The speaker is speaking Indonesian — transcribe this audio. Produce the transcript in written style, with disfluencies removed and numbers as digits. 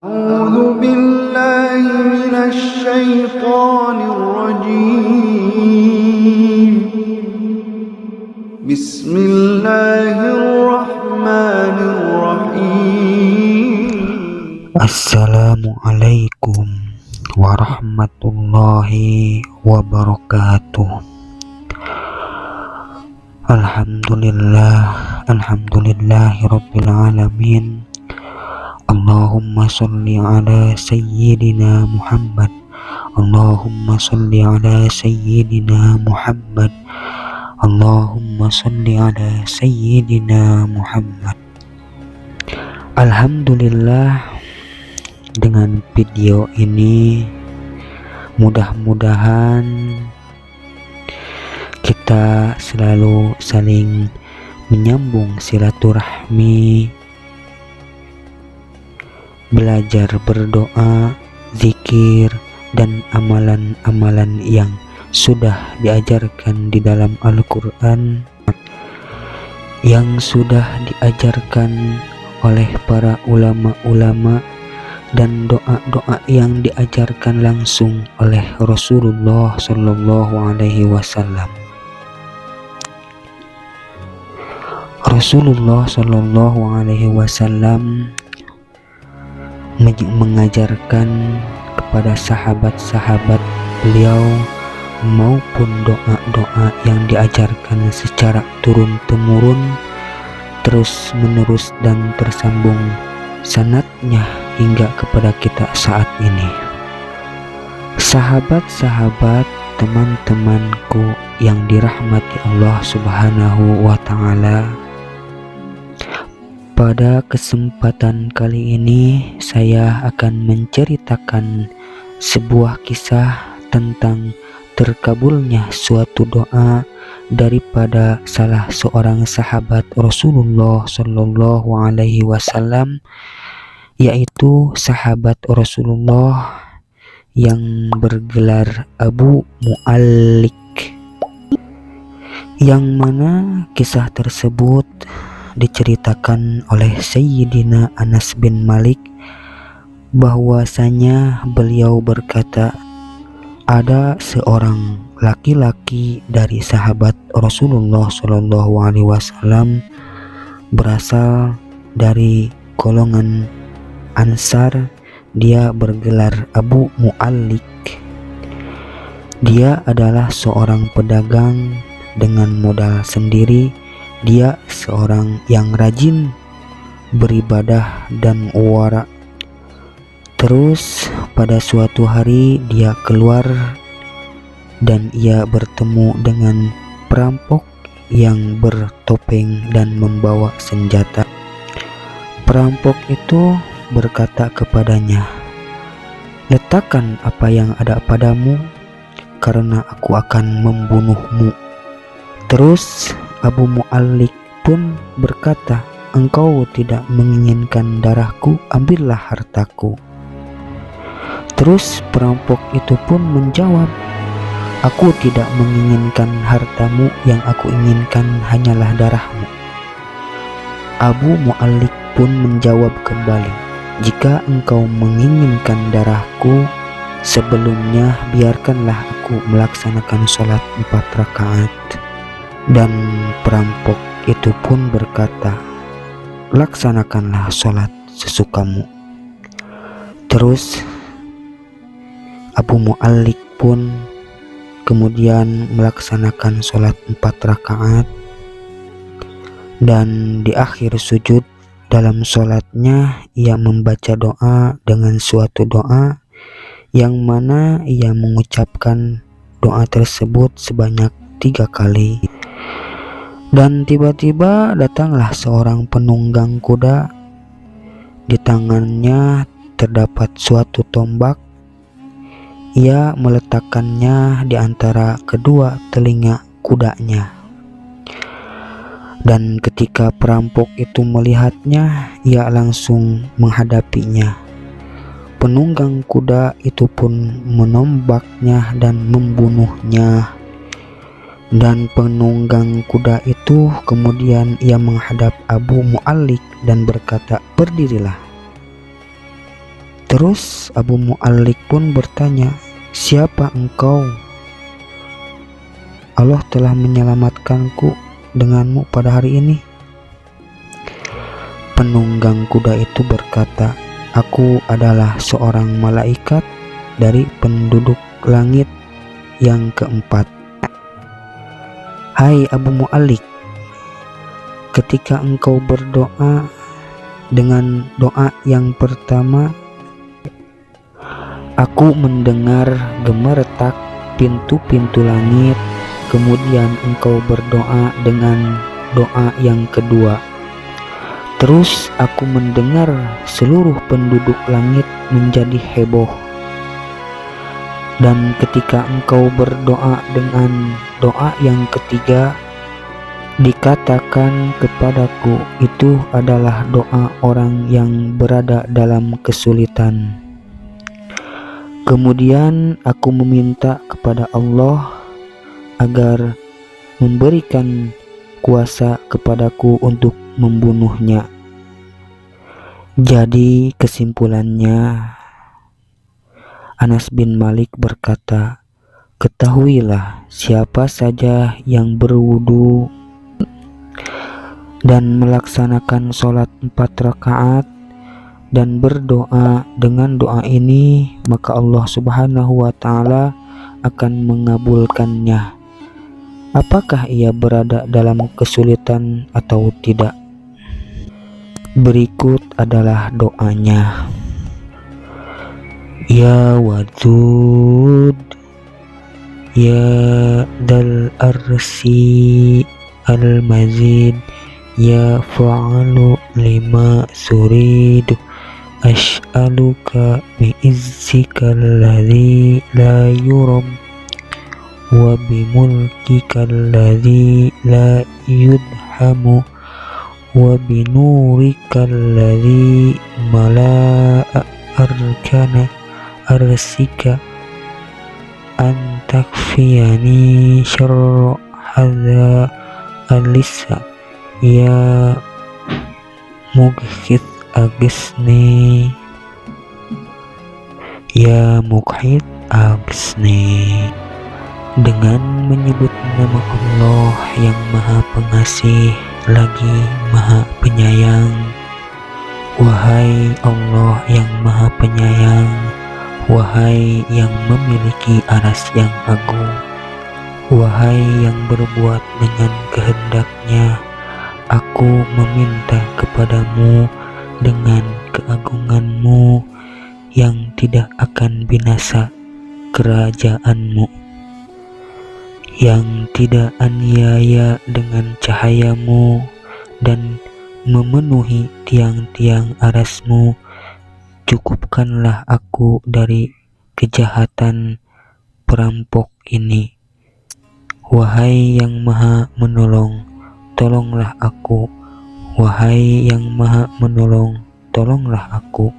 أعوذ بالله من الشيطان الرجيم بسم الله الرحمن الرحيم Assalamualaikum warahmatullahi wabarakatuh. Alhamdulillahi rabbil alamin. Allahumma salli ala sayyidina Muhammad. Allahumma salli ala sayyidina Muhammad. Allahumma salli ala sayyidina Muhammad. Alhamdulillah, dengan video ini mudah-mudahan kita selalu saling menyambung silaturahmi, belajar berdoa, zikir, dan amalan-amalan yang sudah diajarkan di dalam Al-Quran, yang sudah diajarkan oleh para ulama-ulama, dan doa-doa yang diajarkan langsung oleh Rasulullah Shallallahu Alaihi Wasallam. Rasulullah Shallallahu Alaihi Wasallam mengajarkan kepada sahabat-sahabat beliau maupun doa-doa yang diajarkan secara turun-temurun, terus menerus dan tersambung sanadnya hingga kepada kita saat ini. Sahabat-sahabat, teman-temanku yang dirahmati Allah Subhanahu wa Ta'ala, pada kesempatan kali ini saya akan menceritakan sebuah kisah tentang terkabulnya suatu doa daripada salah seorang sahabat Rasulullah Shallallahu Alaihi Wasallam, yaitu sahabat Rasulullah yang bergelar Abu Mu'allik, yang mana kisah tersebut diceritakan oleh Sayyidina Anas bin Malik, bahwasanya beliau berkata, ada seorang laki-laki dari sahabat Rasulullah Shallallahu Alaihi Wasallam berasal dari golongan Ansar. Dia bergelar Abu Mu'allik. Dia adalah seorang pedagang dengan modal sendiri. Dia seorang yang rajin beribadah dan wara. Terus pada suatu hari dia keluar dan ia bertemu dengan perampok yang bertopeng dan membawa senjata. Perampok itu berkata kepadanya, "Letakkan apa yang ada padamu, karena aku akan membunuhmu." Terus Abu Mu'allik pun berkata, "Engkau tidak menginginkan darahku, ambillah hartaku." Terus perampok itu pun menjawab, "Aku tidak menginginkan hartamu, yang aku inginkan hanyalah darahmu." Abu Mu'allik pun menjawab kembali, "Jika engkau menginginkan darahku, sebelumnya biarkanlah aku melaksanakan sholat 4 rakaat. Dan perampok itu pun berkata, "Laksanakanlah sholat sesukamu." Terus Abu Mu'allik pun kemudian melaksanakan sholat 4 rakaat, dan di akhir sujud dalam sholatnya ia membaca doa dengan suatu doa yang mana ia mengucapkan doa tersebut sebanyak 3 kali. Dan tiba-tiba datanglah seorang penunggang kuda. Di tangannya terdapat suatu tombak. Ia meletakkannya di antara kedua telinga kudanya. Dan ketika perampok itu melihatnya, ia langsung menghadapinya. Penunggang kuda itu pun menombaknya dan membunuhnya. Dan penunggang kuda itu kemudian ia menghadap Abu Mu'allik dan berkata, "Berdirilah." Terus Abu Mu'allik pun bertanya, "Siapa engkau?" "Allah telah menyelamatkanku denganmu pada hari ini." Penunggang kuda itu berkata, "Aku adalah seorang malaikat dari penduduk langit yang keempat." "Hai Abu Mu'allik, ketika engkau berdoa dengan doa yang pertama, aku mendengar gemeretak pintu-pintu langit. Kemudian engkau berdoa dengan doa yang kedua. Terus aku mendengar seluruh penduduk langit menjadi heboh. Dan ketika engkau berdoa dengan doa yang ketiga, dikatakan kepadaku itu adalah doa orang yang berada dalam kesulitan. Kemudian aku meminta kepada Allah agar memberikan kuasa kepadaku untuk membunuhnya." Jadi kesimpulannya, Anas bin Malik berkata, "Ketahuilah, siapa saja yang berwudu dan melaksanakan sholat 4 rakaat dan berdoa dengan doa ini, maka Allah Subhanahu wa Ta'ala akan mengabulkannya, apakah ia berada dalam kesulitan atau tidak." Berikut adalah doanya. Ya Wadud, ya Dal Arsi Al-Mazid, ya Fa'alu lima suridu, as'aluka bi'izzika alladhi la yuram, wa bimulkika alladhi la yudhamu, wa binurika alladhi mala'a arkana arsika, an takfiyani syarra hadha alisa, ya mughith agisni, ya mughith agisni. Dengan menyebut nama Allah yang Maha Pengasih lagi Maha Penyayang. Wahai Allah yang Maha Penyayang, wahai yang memiliki aras yang agung, wahai yang berbuat dengan kehendaknya, aku meminta kepadamu dengan keagunganmu yang tidak akan binasa kerajaanmu, yang tidak aniaya dengan cahayamu dan memenuhi tiang-tiang arasmu. Cukupkanlah aku dari kejahatan perampok ini. Wahai yang Maha Menolong, tolonglah aku. Wahai yang Maha Menolong, tolonglah aku.